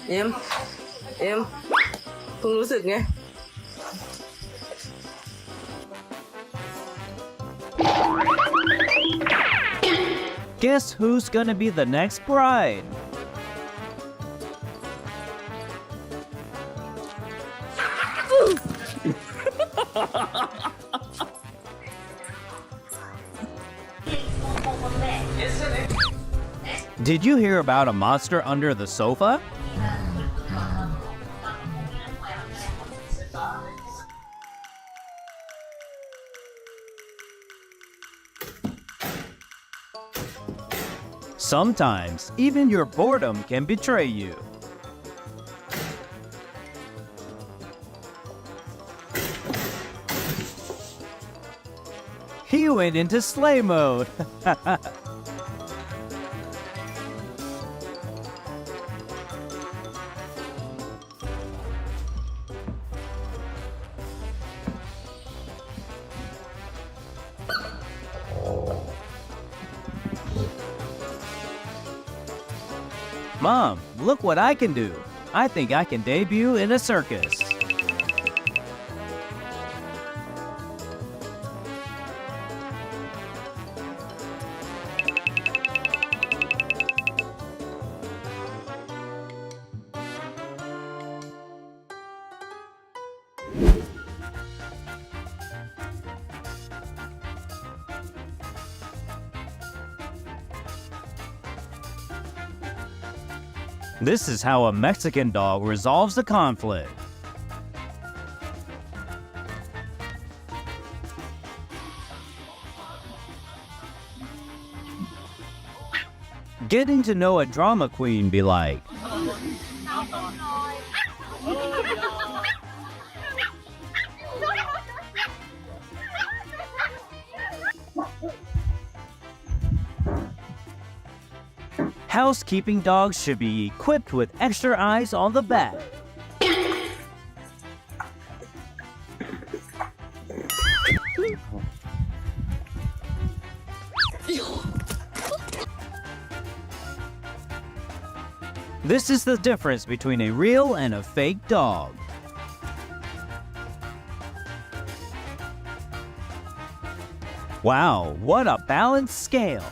เอ็มเพิ่งรู้สึกไง Guess who's gonna be the next bride? Did you hear about a monster under the sofa? Sometimes, even your boredom can betray you. He went into sleigh mode. Mom, look what I can do. I think I can debut in a circus. This is how a Mexican dog resolves a conflict. Getting to know a drama queen be like. Housekeeping dogs should be equipped with extra eyes on the back. This is the difference between a real and a fake dog. Wow, what a balanced scale!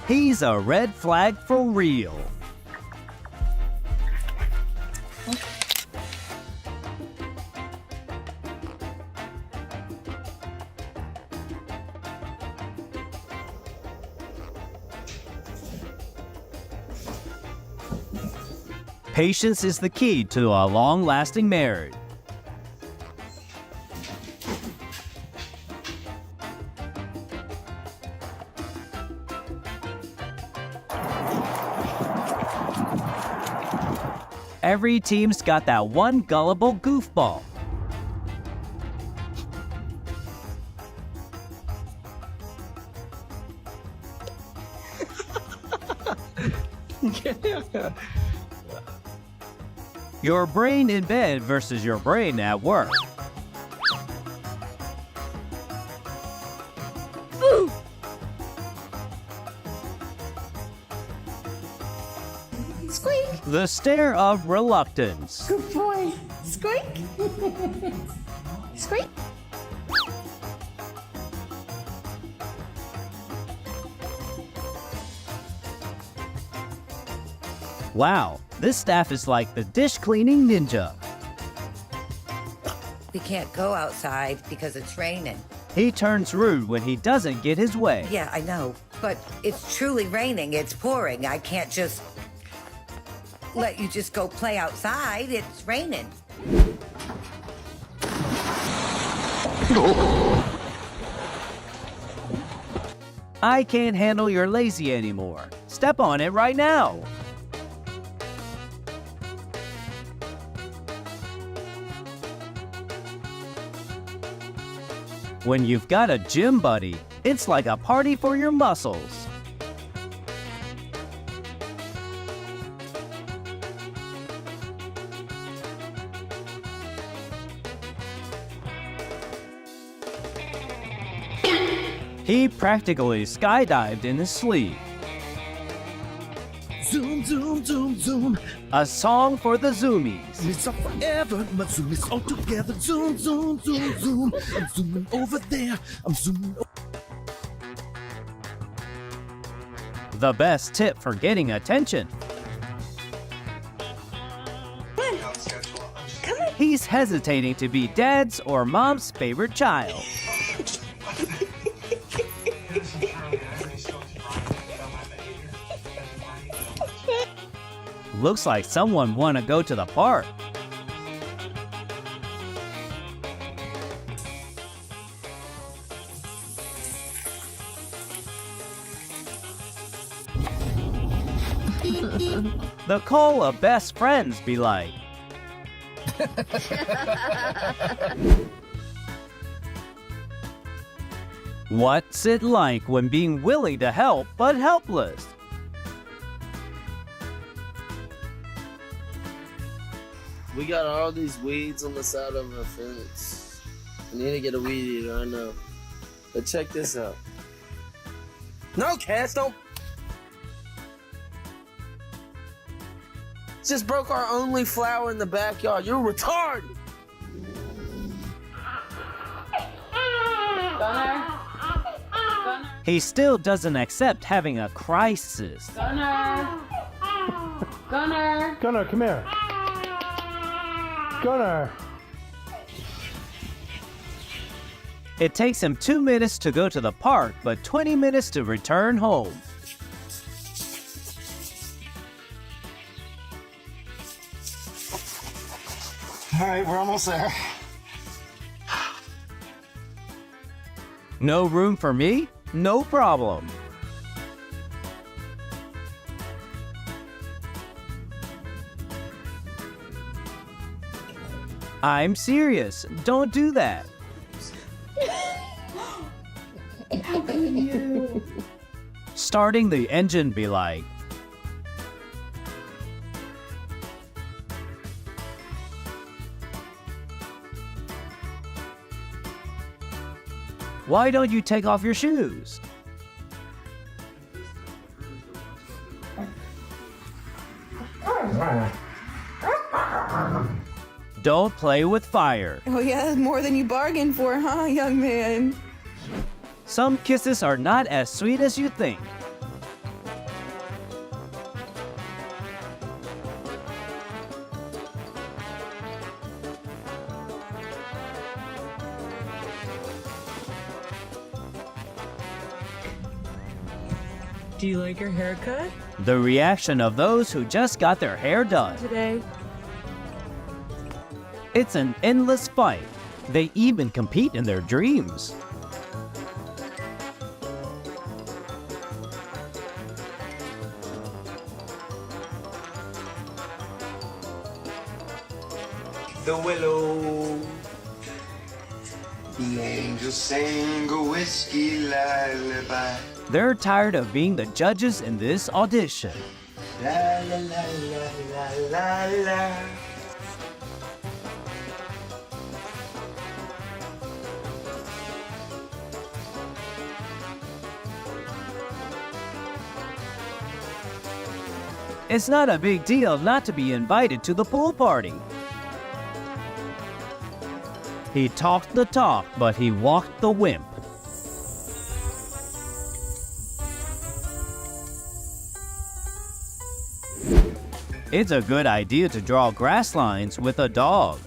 He's a red flag for real. Patience is the key to a long-lasting marriage. Every team's got that one gullible goofball. Your brain in bed versus your brain at work. Squeak! The stare of reluctance. Good boy. Squeak! Squeak! Wow, this staff is like the dish cleaning ninja. We can't go outside because it's raining. He turns rude when he doesn't get his way. Yeah, I know, but it's truly raining. It's pouring. I can't just let you just go play outside. It's raining. I can't handle your lazy anymore. Step on it right now. When you've got a gym buddy, it's like a party for your muscles. He practically skydived in his sleep. Zoom, zoom, zoom, zoom. A song for the Zoomies. It's up forever. My zoom is all together. Zoom, zoom, zoom, zoom. I'm zooming over there. I'm zooming. The best tip for getting attention. He's hesitating to be dad's or mom's favorite child. Looks like someone want to go to the park. The call of best friends be like. What's it like when being willing to help but helpless? We got all these weeds on the side of our fence. I need to get a weed eater, I know. But check this out. No, Cass, don't. Just broke our only flower in the backyard. You're retarded. He still doesn't accept having a crisis. Gunnar, come here. Gunnar. It takes him 2 minutes to go to the park, but 20 minutes to return home. All right, we're almost there. No room for me? No problem. I'm serious. Don't do that. How could you? Starting the engine be like. Why don't you take off your shoes? Don't play with fire. Oh yeah, that's more than you bargained for, huh, young man? Some kisses are not as sweet as you think. Do you like your haircut The reaction of those who just got their hair done. today? It's an endless fight. They even compete in their dreams. The willow. The angels sang a whiskey lullaby. They're tired of being the judges in this audition. La la la la la la la. It's not a big deal not to be invited to the pool party. He talked the talk, but he walked the wimp. It's a good idea to draw grass lines with a dog.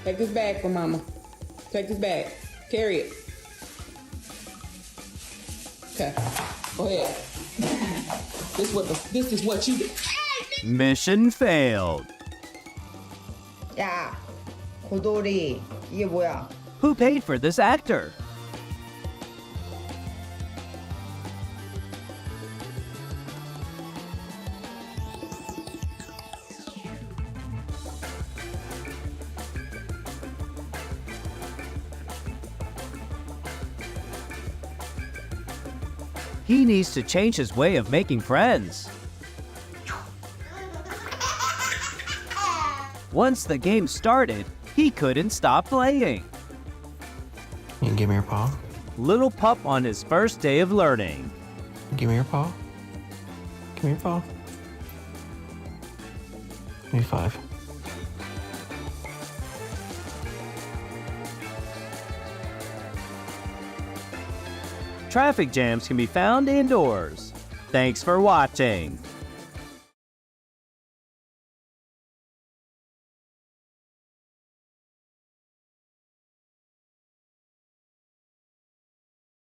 Take this bag for mama. Take this bag. Carry it. Okay. Go ahead. This is what you do. Mission failed. 야, 고돌이. 이게 뭐야? Who paid for this actor? He needs to change his way of making friends. Once the game started, he couldn't stop playing. You can give me your paw. Little pup on his first day of learning. Give me your paw. Give me your paw. Give me 5. Traffic jams can be found indoors. Thanks for watching.